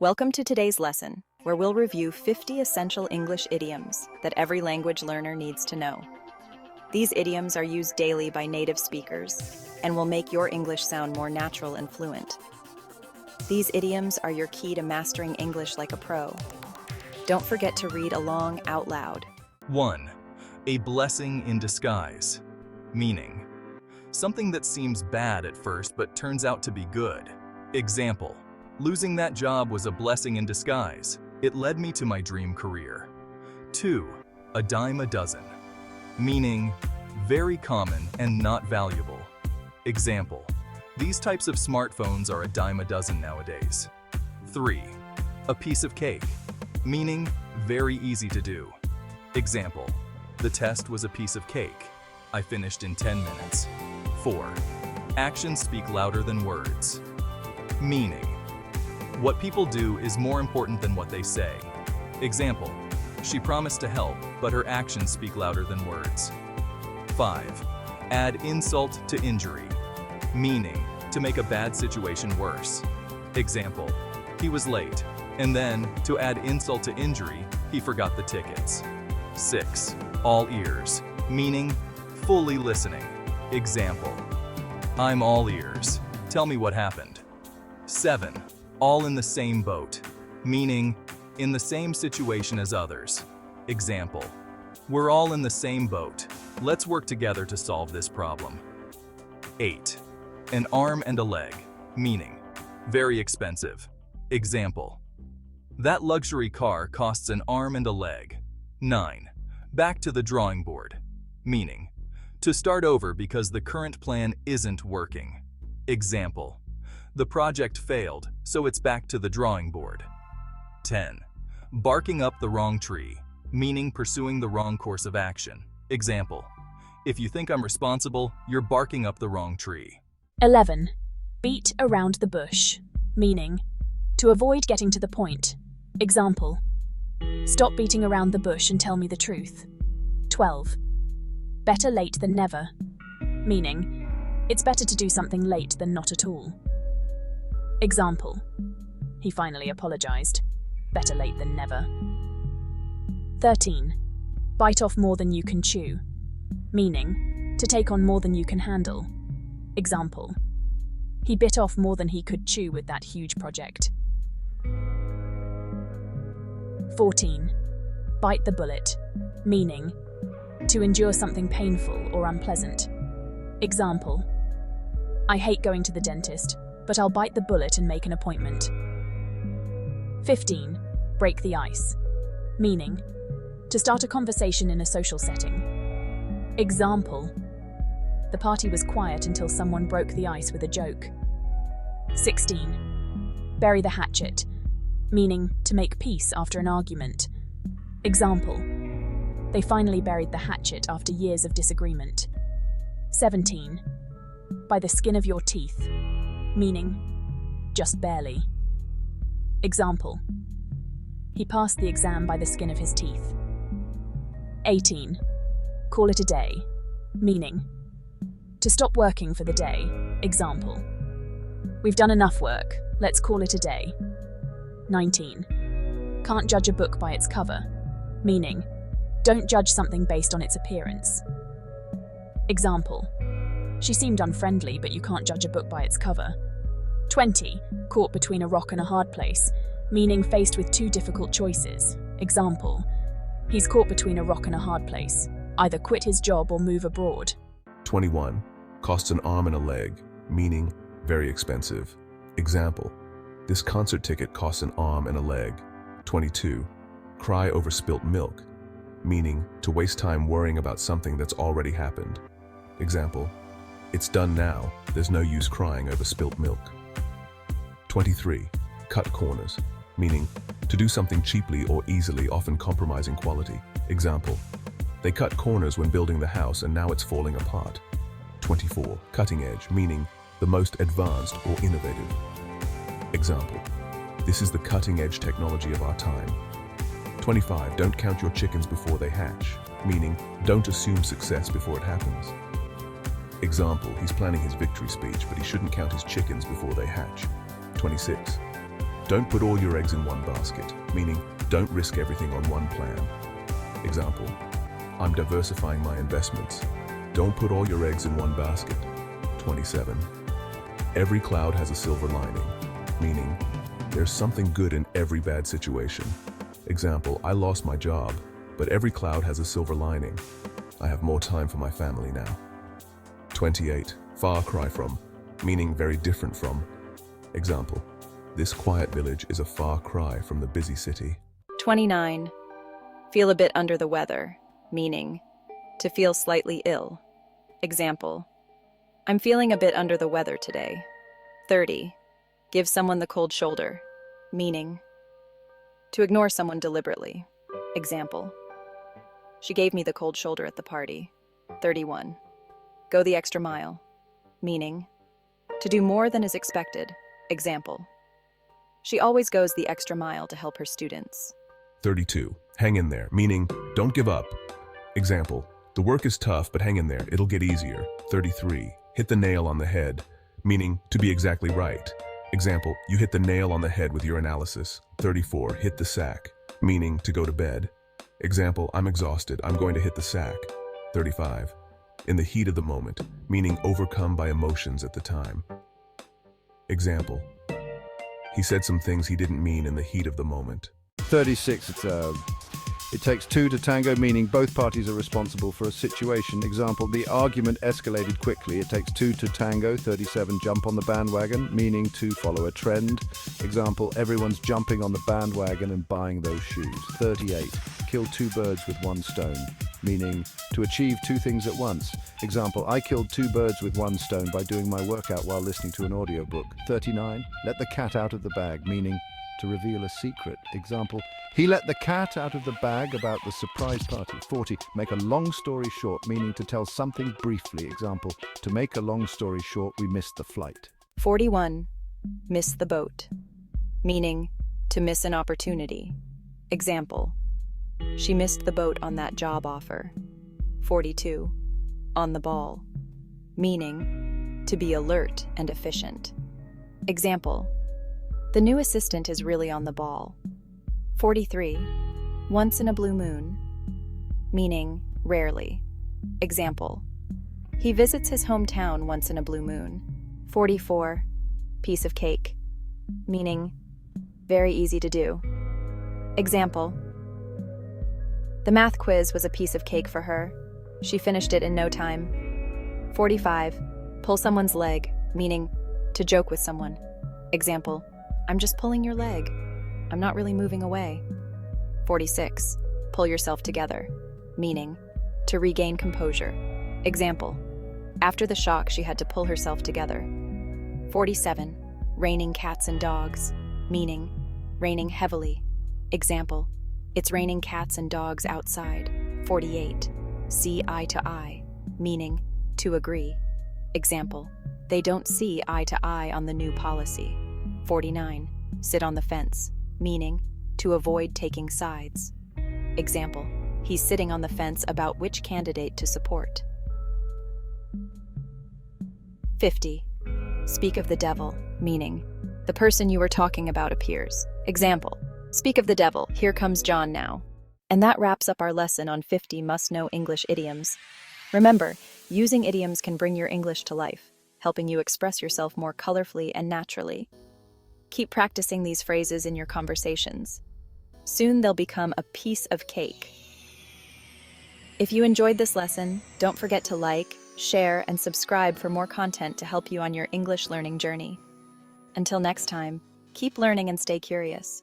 Welcome to today's lesson, where we'll review 50 essential English idioms that every language learner needs to know. These idioms are used daily by native speakers and will make your English sound more natural and fluent. These idioms are your key to mastering English like a pro. Don't forget to read along out loud. 1. A blessing in disguise. Meaning, something that seems bad at first but turns out to be good. Example, losing that job was a blessing in disguise. It led me to my dream career. 2. A dime a dozen. Meaning, very common and not valuable. Example, these types of smartphones are a dime a dozen nowadays. 3. A piece of cake. Meaning, very easy to do. Example, the test was a piece of cake. I finished in 10 minutes. 4. Actions speak louder than words. Meaning, what people do is more important than what they say. Example, she promised to help, but her actions speak louder than words. 5. Add insult to injury. Meaning, to make a bad situation worse. Example, he was late, and then, to add insult to injury, he forgot the tickets. 6. All ears. Meaning, fully listening. Example, I'm all ears. Tell me what happened. 7. All in the same boat. Meaning, in the same situation as others. Example, we're all in the same boat. Let's work together to solve this problem. 8. An arm and a leg. Meaning, very expensive. Example, that luxury car costs an arm and a leg. 9. Back to the drawing board. Meaning, to start over because the current plan isn't working. Example, the project failed, so it's back to the drawing board. 10. Barking up the wrong tree. Meaning pursuing the wrong course of action. Example, if you think I'm responsible, you're barking up the wrong tree. 11. Beat around the bush. Meaning, to avoid getting to the point. Example, stop beating around the bush and tell me the truth. 12. Better late than never. Meaning, it's better to do something late than not at all. Example, he finally apologized. Better late than never. 13. Bite off more than you can chew. Meaning, to take on more than you can handle. Example, he bit off more than he could chew with that huge project. 14. Bite the bullet. Meaning, to endure something painful or unpleasant. Example, I hate going to the dentist, but I'll bite the bullet and make an appointment. 15. Break the ice. Meaning, to start a conversation in a social setting. Example, the party was quiet until someone broke the ice with a joke. 16. Bury the hatchet. Meaning, to make peace after an argument. Example, they finally buried the hatchet after years of disagreement. 17. By the skin of your teeth. Meaning, just barely. Example, he passed the exam by the skin of his teeth. 18. Call it a day. Meaning, to stop working for the day. Example, we've done enough work, let's call it a day. 19. Can't judge a book by its cover. Meaning, don't judge something based on its appearance. Example, she seemed unfriendly, but you can't judge a book by its cover. 20. Caught between a rock and a hard place. Meaning faced with two difficult choices. Example, he's caught between a rock and a hard place. Either quit his job or move abroad. 21. Costs an arm and a leg. Meaning, very expensive. Example, this concert ticket costs an arm and a leg. 22. Cry over spilt milk. Meaning, to waste time worrying about something that's already happened. Example, it's done now, there's no use crying over spilt milk. 23. Cut corners. Meaning, to do something cheaply or easily, often compromising quality. Example, they cut corners when building the house and now it's falling apart. 24. Cutting edge. Meaning, the most advanced or innovative. Example, this is the cutting edge technology of our time. 25. Don't count your chickens before they hatch. Meaning, don't assume success before it happens. Example, he's planning his victory speech, but he shouldn't count his chickens before they hatch. 26. don't put all your eggs in one basket, meaning don't risk everything on one plan. Example, I'm diversifying my investments. Don't put all your eggs in one basket. 27. Every cloud has a silver lining, meaning there's something good in every bad situation. Example, I lost my job, but every cloud has a silver lining. I have more time for my family now. 28. Far cry from, meaning very different from. Example, this quiet village is a far cry from the busy city. 29. Feel a bit under the weather, meaning to feel slightly ill. Example, I'm feeling a bit under the weather today. 30. Give someone the cold shoulder, meaning to ignore someone deliberately. Example, she gave me the cold shoulder at the party. 31. Go the extra mile, meaning to do more than is expected. Example, she always goes the extra mile to help her students. 32. Hang in there, meaning don't give up. Example, the work is tough, but hang in there, it'll get easier. 33. Hit the nail on the head, meaning to be exactly right. Example, you hit the nail on the head with your analysis. 34. Hit the sack, meaning to go to bed. Example, I'm exhausted, I'm going to hit the sack. 35. In the heat of the moment, meaning overcome by emotions at the time. Example, he said some things he didn't mean in the heat of the moment. 36. It takes two to tango, meaning both parties are responsible for a situation. Example, the argument escalated quickly. It takes two to tango. 37. Jump on the bandwagon, meaning to follow a trend. Example, everyone's jumping on the bandwagon and buying those shoes. 38. Kill two birds with one stone, meaning to achieve two things at once. Example, I killed two birds with one stone by doing my workout while listening to an audiobook. 39. Let the cat out of the bag, meaning to reveal a secret. Example, he let the cat out of the bag about the surprise party. 40. Make a long story short, meaning to tell something briefly. Example, to make a long story short, we missed the flight. 41. Miss the boat, meaning to miss an opportunity. Example, she missed the boat on that job offer. 42. On the ball, meaning to be alert and efficient. Example, the new assistant is really on the ball. 43. Once in a blue moon, meaning rarely. Example, he visits his hometown once in a blue moon. 44. Piece of cake, meaning very easy to do. Example, the math quiz was a piece of cake for her. She finished it in no time. 45. Pull someone's leg, meaning to joke with someone. Example, I'm just pulling your leg. I'm not really moving away. 46. Pull yourself together, meaning to regain composure. Example, after the shock, she had to pull herself together. 47. Raining cats and dogs, meaning raining heavily. Example, it's raining cats and dogs outside. 48. See eye to eye, meaning to agree. Example, they don't see eye to eye on the new policy. 49. Sit on the fence, meaning to avoid taking sides. Example, he's sitting on the fence about which candidate to support. 50. Speak of the devil, meaning the person you were talking about appears. Example, speak of the devil, here comes John now. And that wraps up our lesson on 50 must-know English idioms. Remember, using idioms can bring your English to life, helping you express yourself more colorfully and naturally. Keep practicing these phrases in your conversations. Soon they'll become a piece of cake. If you enjoyed this lesson, don't forget to like, share, and subscribe for more content to help you on your English learning journey. Until next time, keep learning and stay curious.